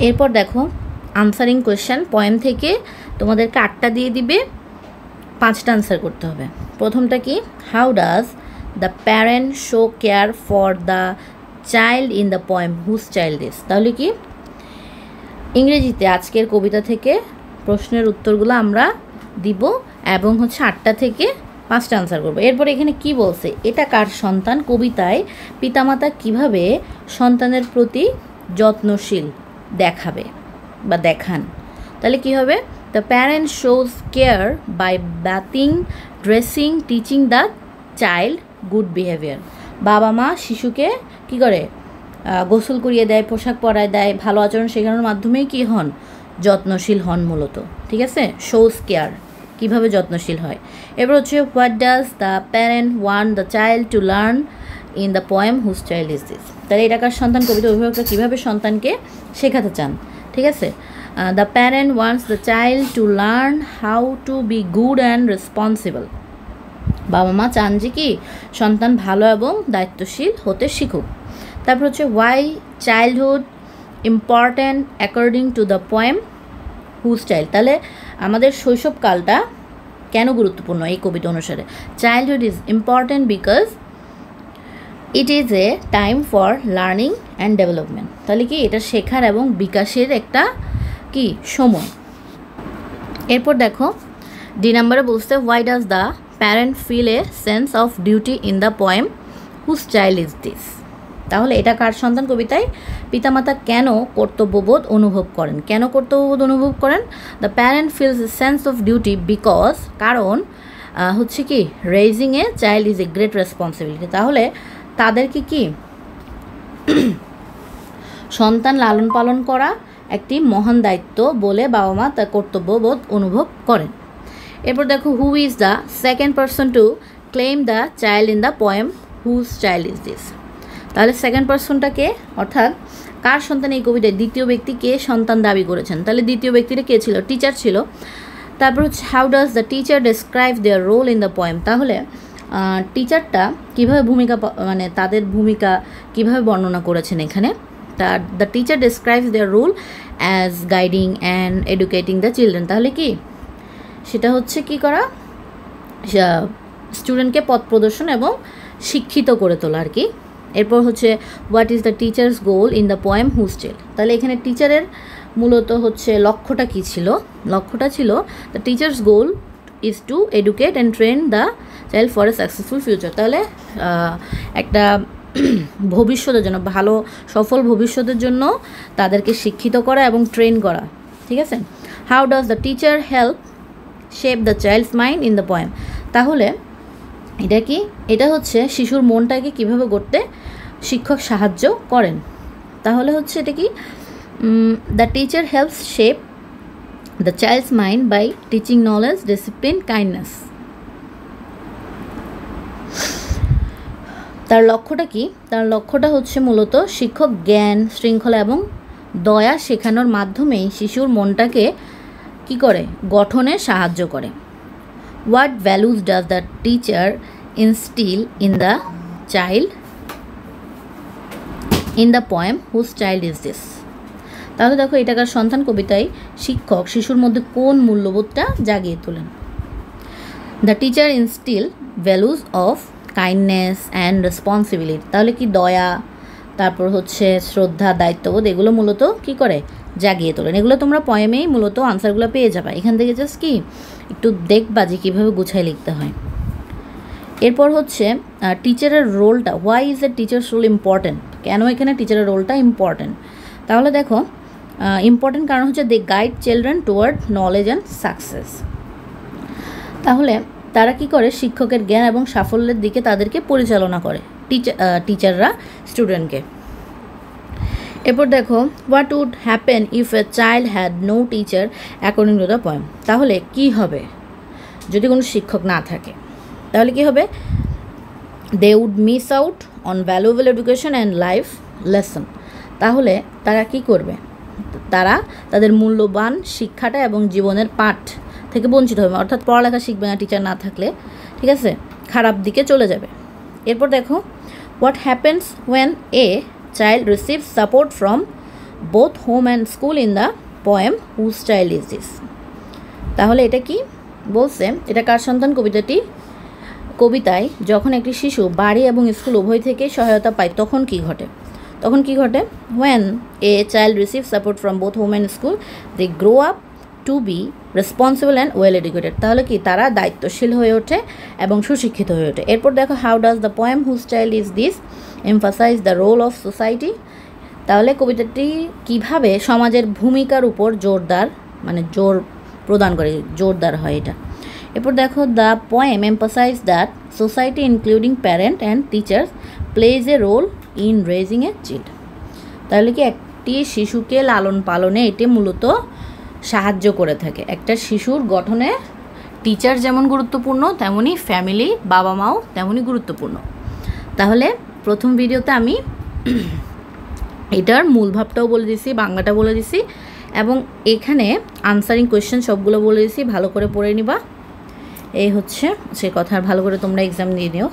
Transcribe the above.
এরপর দেখো answering question, poem থেকে তোমাদেরকে 8টা দিয়ে দিবে, 5টা আনসার করতে হবে। প্রথমটা কি, how does the parent show care for the child in the poem whose child is. তাহলে কি ইংরেজিতে আজকের কবিতা থেকে প্রশ্নের উত্তরগুলো আমরা দিব এবং হচ্ছে 8টা থেকে 5টা আনসার করবো। এরপর এখানে কি বলছে, এটা কার সন্তান, কবিতায় পিতামাতা কিভাবে সন্তানের প্রতি যত্নশীল দেখাবে বা দেখান। তাহলে কি হবে, the parent shows care bye bathing, dressing, teaching the child good behaviour. বাবা মা শিশুকে কি করে, গোসল করিয়ে দেয়, পোশাক পরায় দেয়, ভালো আচরণ শেখানোর মাধ্যমেই কি হন, যত্নশীল হন মূলত। ঠিক আছে, শোজ কেয়ার, কীভাবে যত্নশীল হয়। এবার হচ্ছে what does the parent want the child to learn in the poem whose child is this. তাহলে এটাকার সন্তান, কবিতা অভিভাবকরা কীভাবে সন্তানকে শেখাতে চান। ঠিক আছে, the parent wants the child to learn how to be good and responsible. বাবা মা চান যে কি সন্তান ভালো এবং দায়িত্বশীল হতে শিখুক। তারপর হচ্ছে why childhood important according to the poem whose child. তাহলে আমাদের শৈশবকালটা কেন গুরুত্বপূর্ণ এই কবিতা অনুসারে। Childhood is important because it is a time for learning and development. তাহলে কি এটা শেখার এবং বিকাশের একটা কি সময়। এরপর দেখো ডি নাম্বারে বলছে why does the parent feel a sense of duty in the poem whose child is this. তাহলে এটা কার সন্তান, কবিতায় পিতামাতা কেন কর্তব্যবোধ অনুভব করেন। কেন কর্তব্যবোধ অনুভব করেন, the parent feels a sense of duty because, কারণ হচ্ছে কি raising a child is a great responsibility. তাহলে তাদেরকে কি সন্তান লালন পালন করা একটি মহান দায়িত্ব বলে বাবা মা তার কর্তব্যবোধ অনুভব করেন। এরপর দেখো who is the second person to claim the child in the poem whose child is this. তাহলে সেকেন্ড পারসনটাকে, অর্থাৎ কার সন্তান এই কবিতায় দ্বিতীয় ব্যক্তি কে সন্তান দাবি করেছেন। তাহলে দ্বিতীয় ব্যক্তিটা কে ছিল, টিচার ছিল। তারপর হচ্ছে how does the teacher describe their role in the poem. তাহলে টিচারটা কীভাবে ভূমিকা, মানে তাদের ভূমিকা কীভাবে বর্ণনা করেছেন এখানে। The teacher describes their role as guiding and educating the children. তাহলে কি সেটা হচ্ছে কি করা, স্টুডেন্টকে পথ প্রদর্শন এবং শিক্ষিত করে তোলা আর কি। এরপর হচ্ছে what is the teacher's goal in the poem whose child. তাহলে এখানে টিচারের মূলত হচ্ছে লক্ষ্যটা কী ছিল, লক্ষ্যটা ছিল the teacher's goal is two educate and train the child for a successful future. তাহলে একটা ভবিষ্যতের জন্য, ভালো সফল ভবিষ্যতের জন্য তাদেরকে শিক্ষিত করা এবং ট্রেন করা। ঠিক আছে, how does the teacher help shape the child's mind in the poem. তাহলে এটা কি, এটা হচ্ছে শিশুর মনটাকে কিভাবে গড়তে শিক্ষক সাহায্য করেন। তাহলে হচ্ছে এটা কি, the teacher helps shape the child's mind by teaching knowledge, discipline, kindness. তার লক্ষ্যটা কি, তার লক্ষ্যটা হচ্ছে মূলত শিক্ষক জ্ঞান, শৃঙ্খলা এবং দয়া শেখানোর মাধ্যমেই শিশুর মনটাকে কি করে, গঠনে সাহায্য করে। What values does the teacher instill in the child in the poem whose child is this. তাহলে দেখো এটাকার সন্তান কবিতায় শিক্ষক শিশুর মধ্যে কোন মূল্যবোধটা জাগিয়ে তোলেন। The teacher instil values of kindness and responsibility. তাহলে কি দয়া, তারপর হচ্ছে শ্রদ্ধা, দায়িত্ববোধ, এগুলো মূলত কি করে জাগিয়ে তোলেন। এগুলো তোমরা পোয়েমেই মূলত আনসারগুলো পেয়ে যাবে। এখান থেকে জাস্ট কি একটু দেখবা যে কীভাবে গুছায় লিখতে হয়। এরপর হচ্ছে টিচারের রোলটা, why is a teacher's role important. কেন এখানে টিচারের রোলটা ইম্পর্ট্যান্ট। তাহলে দেখো ইম্পর্ট্যান্ট কারণ হচ্ছে they guide children toward knowledge and success. তাহলে তারা কি করে, শিক্ষকের জ্ঞান এবং সাফল্যের দিকে তাদেরকে পরিচালনা করে টিচাররা স্টুডেন্টকে। এরপর দেখো what would happen if a child had no teacher according to the poem. তাহলে কি হবে যদি কোনো শিক্ষক না থাকে, তাহলে কি হবে, they would miss out on valuable education and life lesson. তাহলে তারা কি করবে, তারা তাদের মূল্যবান শিক্ষাটা এবং জীবনের পাঠ থেকে বঞ্চিত হবে, অর্থাৎ পড়ালেখা শিখবে না টিচার না থাকলে। ঠিক আছে, খারাপ দিকে চলে যাবে। এরপর দেখো what happens when a child receives support from both home and school in the poem whose child is this. তাহলে এটা কি বলছে, এটা কার সন্তান? কবিতায় যখন একটি শিশু বাড়ি এবং স্কুল উভয় থেকে সহায়তা পায় তখন কি ঘটে? when a child receives support from both home and school, they grow up to be responsible and well educated. তাহলে কি তারা দায়িত্বশীল হয়ে ওঠে এবং সুশিক্ষিত হয়ে ওঠে। এরপর দেখো, how does the poem whose child is this emphasize the role of society? তাহলে কবিতাটি কিভাবে সমাজের ভূমিকার উপর জোর প্রদান করে, জোরদার হয় এটা। এরপর দেখো, the poem emphasizes that society including parent and teachers plays a role in raising a child. তাহলে কি একটি শিশুকে লালন পালনে এটি মূলত সাহায্য করে থাকে। একটা শিশুর গঠনে টিচার যেমন গুরুত্বপূর্ণ তেমনি ফ্যামিলি, বাবা মাও তেমনই গুরুত্বপূর্ণ। তাহলে প্রথম ভিডিওতে আমি এটার মূল ভাবটাও বলে দিছি, বাংলাটা বলে দিছি এবং এখানে আনসারিং কোয়েশ্চেন সবগুলো বলে দিছি, ভালো করে পড়ে নিবা। এই হচ্ছে সে কথা, ভালো করে তোমরা এক্সাম দিয়ে নিও।